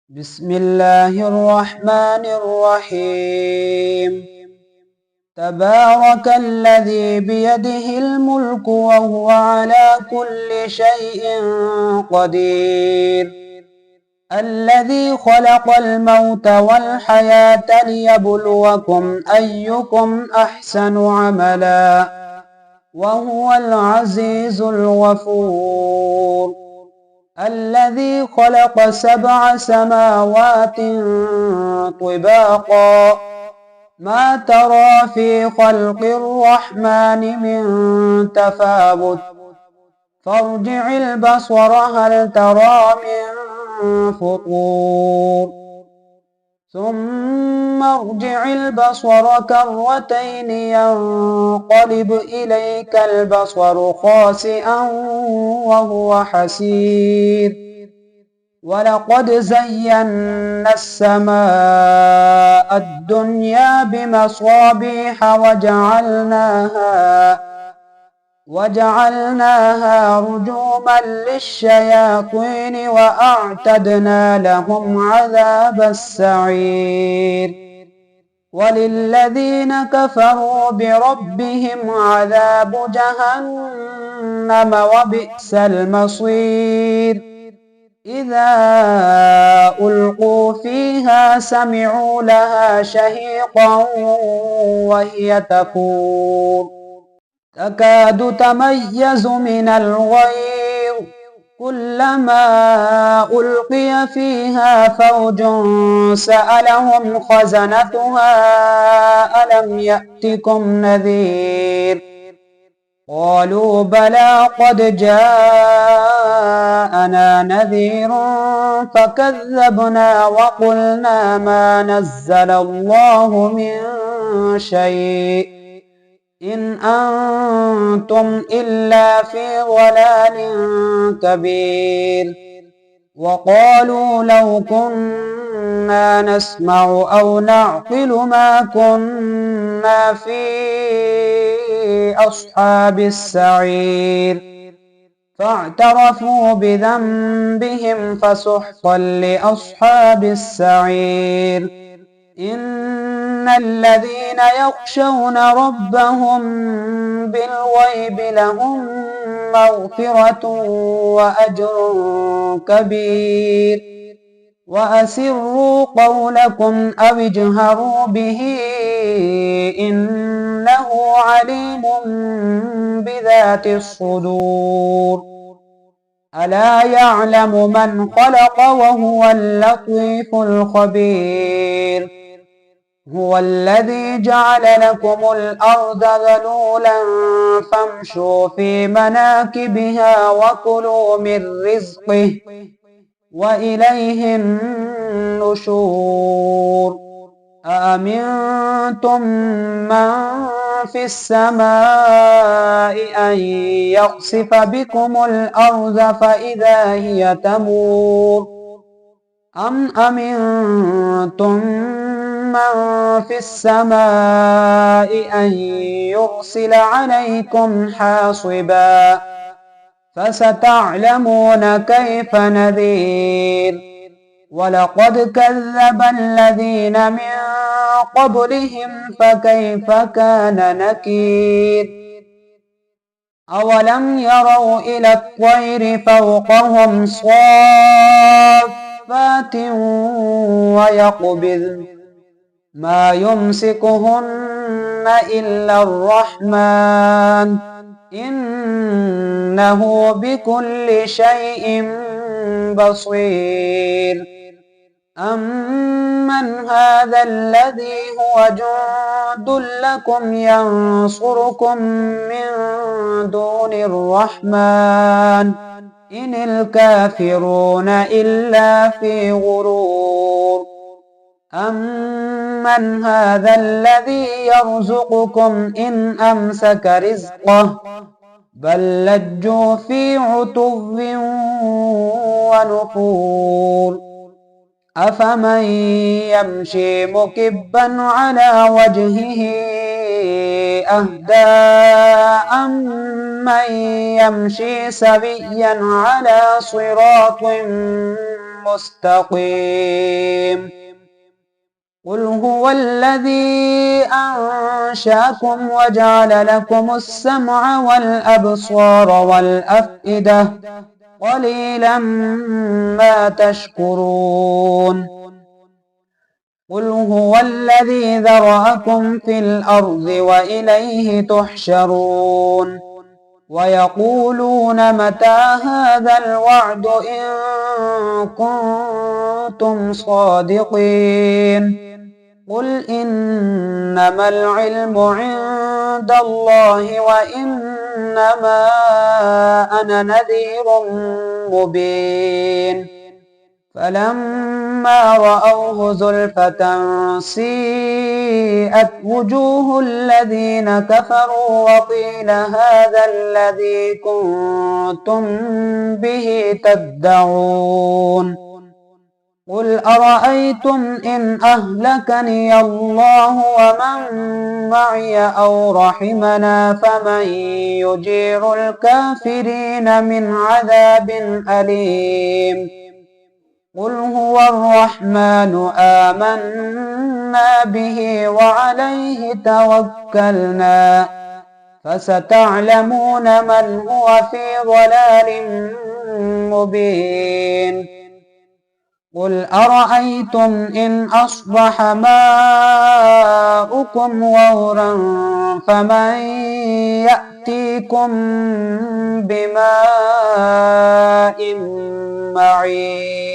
بسم الله الرحمن الرحيم. تبارك الذي بيده الملك وهو على كل شيء قدير، الذي خلق الموت والحياة ليبلوكم أيكم أحسن عملا، وهو العزيز الغفور. الذي خلق 7 سماوات طباقا، ما ترى في خلق الرحمن من تفاوت، فارجع البصر هل ترى من فطور، ثم ارجع البصر كرتين ينقلب إليك البصر خاسئا وهو حسير. ولقد زينا السماء الدنيا بمصابيح وجعلناها رجوما للشياطين وأعتدنا لهم عذاب السعير. وللذين كفروا بربهم عذاب جهنم وبئس المصير. إذا ألقوا فيها سمعوا لها شهيقا وهي تفور، تكاد تميز من الغيظ، كلما ألقي فيها فوج سألهم خزنتها ألم يأتكم نذير، قالوا بلى قد جاءنا نذير فكذبنا وقلنا ما نزل الله من شيء إن أنتم إلا في ضلال كبير. وقالوا لو كنا نسمع أو نعقل ما كنا في أصحاب السعير، فاعترفوا بذنبهم فسحقا لأصحاب السعير. إن الذين يخشون ربهم بالغيب لهم مغفرة وأجر كبير. وأسروا قولكم أو اجهروا به إنه عليم بذات الصدور. ألا يعلم من خلق وهو اللطيف الخبير. هو الذي جعل لكم الأرض ذلولا فامشوا في مناكبها وكلوا من رزقه وإليه النشور. أأمنتم من في السماء أن يخسف بكم الأرض فإذا هي تمور، أم أمنتم من في السماء أن يرسل عليكم حاصبا، فستعلمون كيف نذير. ولقد كذب الذين من قبلهم فكيف كان نكير. أولم يروا إلى الطير فوقهم صافات ويقبضن ما يمسكهن إلا الرحمن إنه بكل شيء بصير. أمن هذا الذي هو جند لكم ينصركم من دون الرحمن إن الكافرون إلا في غرور. أمن هذا الذي يرزقكم إن أمسك رزقه بل لجوا في عتو ونفور. أفمن يمشي مكبا على وجهه أهدى أمن يمشي سويا على صراط مستقيم قل هو الذي أنشأكم وجعل لكم السمع والأبصار والأفئدة قليلا ما تشكرون قل هو الذي ذرأكم في الأرض وإليه تحشرون ويقولون متى هذا الوعد إن كنتم صادقين قل إنما العلم عند الله وإنما أنا نذير مبين فلما رأوه زلفة سيئت وجوه الذين كفروا وقيل هذا الذي كنتم به تدعون قل أرأيتم إن أهلكني الله ومن معي أو رحمنا فمن يجير الكافرين من عذاب أليم قل هو الرحمن آمنا به وعليه توكلنا فستعلمون من هو في ضلال مبين قل أرأيتم إن أصبح ماؤكم غورا فمن يأتيكم بماء معين